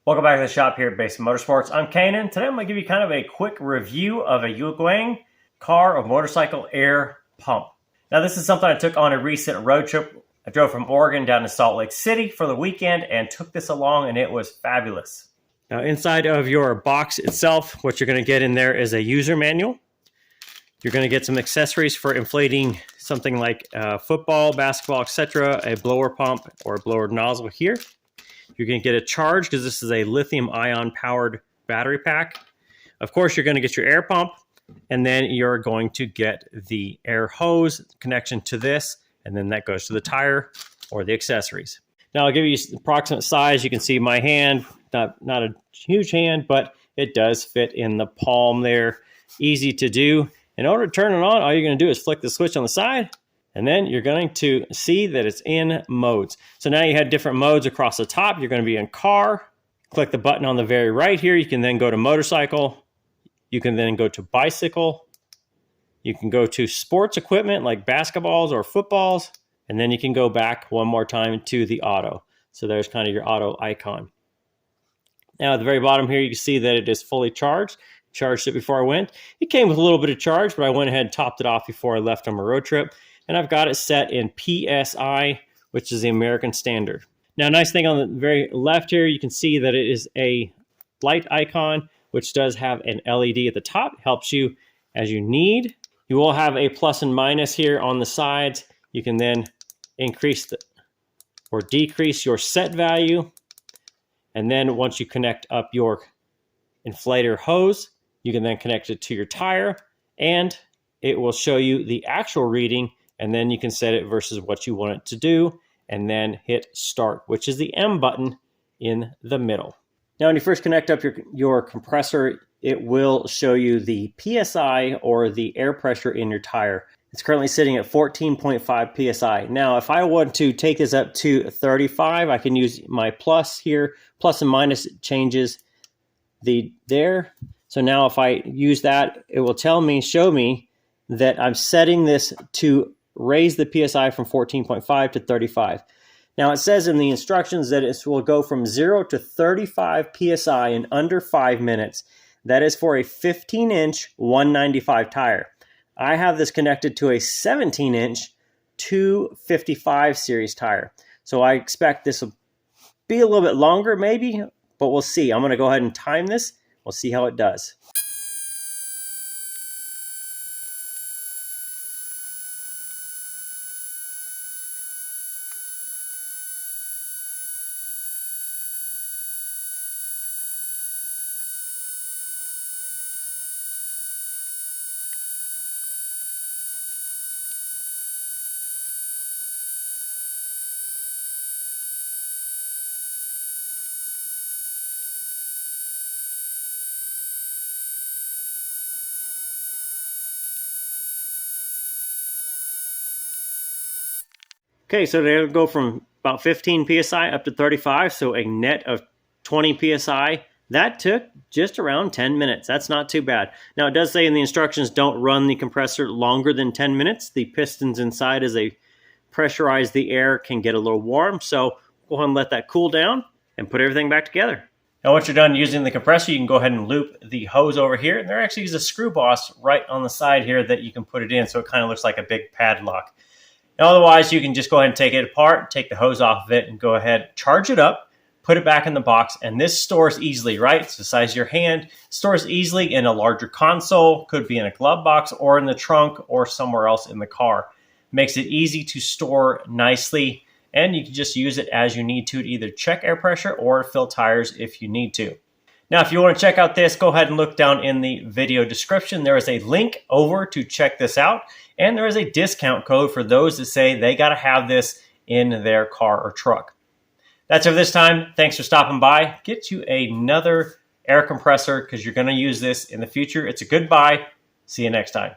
Welcome back to the shop here at Basin Motorsports. I'm Canaan. Today I'm going to give you kind of a quick review of a Yuguang car or motorcycle air pump. Now this is something I took on a recent road trip. I drove from Oregon down to Salt Lake City for the weekend and took this along, and it was fabulous. Now inside of your box itself, what you're going to get in there is a user manual. You're going to get some accessories for inflating something like football, basketball, etc., a blower pump or a blower nozzle here. You're going to get a charge because this is a lithium-ion powered battery pack. Of course, you're going to get your air pump, and then you're going to get the air hose connection to this, and then that goes to the tire or the accessories. Now, I'll give you the approximate size. You can see my hand, not a huge hand, but it does fit in the palm there. Easy to do. In order to turn it on, all you're going to do is flick the switch on the side, and then you're going to see that it's in modes. So now you have different modes across the top. You're going to be in car. Click the button on the very right here. You can then go to motorcycle. You can then go to bicycle. You can go to sports equipment like basketballs or footballs. And then you can go back one more time to the auto. So there's kind of your auto icon. Now at the very bottom here, you can see that it is fully charged. Charged it before I went. It came with a little bit of charge, but I went ahead and topped it off before I left on my road trip. And I've got it set in PSI, which is the American standard. Now, nice thing on the very left here, you can see that it is a light icon, which does have an LED at the top. Helps you as you need. You will have a plus and minus here on the sides. You can then increase or decrease your set value. And then once you connect up your inflator hose, you can then connect it to your tire, and it will show you the actual reading, and then you can set it versus what you want it to do, and then hit start, which is the M button in the middle. Now, when you first connect up your compressor, it will show you the PSI or the air pressure in your tire. It's currently sitting at 14.5 PSI. Now, if I want to take this up to 35, I can use my plus here. Plus and minus changes there. So now if I use that, it will show me that I'm setting this to raise the PSI from 14.5 to 35. Now it says in the instructions that it will go from 0 to 35 PSI in under 5 minutes. That is for a 15-inch 195 tire. I have this connected to a 17-inch 255 series tire. So I expect this will be a little bit longer maybe, but we'll see. I'm going to go ahead and time this. We'll see how it does. Okay, so they'll go from about 15 PSI up to 35, so a net of 20 PSI. That took just around 10 minutes. That's not too bad. Now, it does say in the instructions, don't run the compressor longer than 10 minutes. The pistons inside, as they pressurize the air, can get a little warm. So go ahead and let that cool down and put everything back together. Now, once you're done using the compressor, you can go ahead and loop the hose over here. And there actually is a screw boss right on the side here that you can put it in, so it kind of looks like a big padlock. Now, otherwise, you can just go ahead and take it apart, take the hose off of it, and go ahead, charge it up, put it back in the box, and this stores easily, right? It's the size of your hand. Stores easily in a larger console, could be in a glove box or in the trunk or somewhere else in the car. Makes it easy to store nicely, and you can just use it as you need to either check air pressure or fill tires if you need to. Now, if you want to check out this, go ahead and look down in the video description. There is a link over to check this out, and there is a discount code for those that say they got to have this in their car or truck. That's it for this time. Thanks for stopping by. Get you another air compressor because you're going to use this in the future. It's a good buy. See you next time.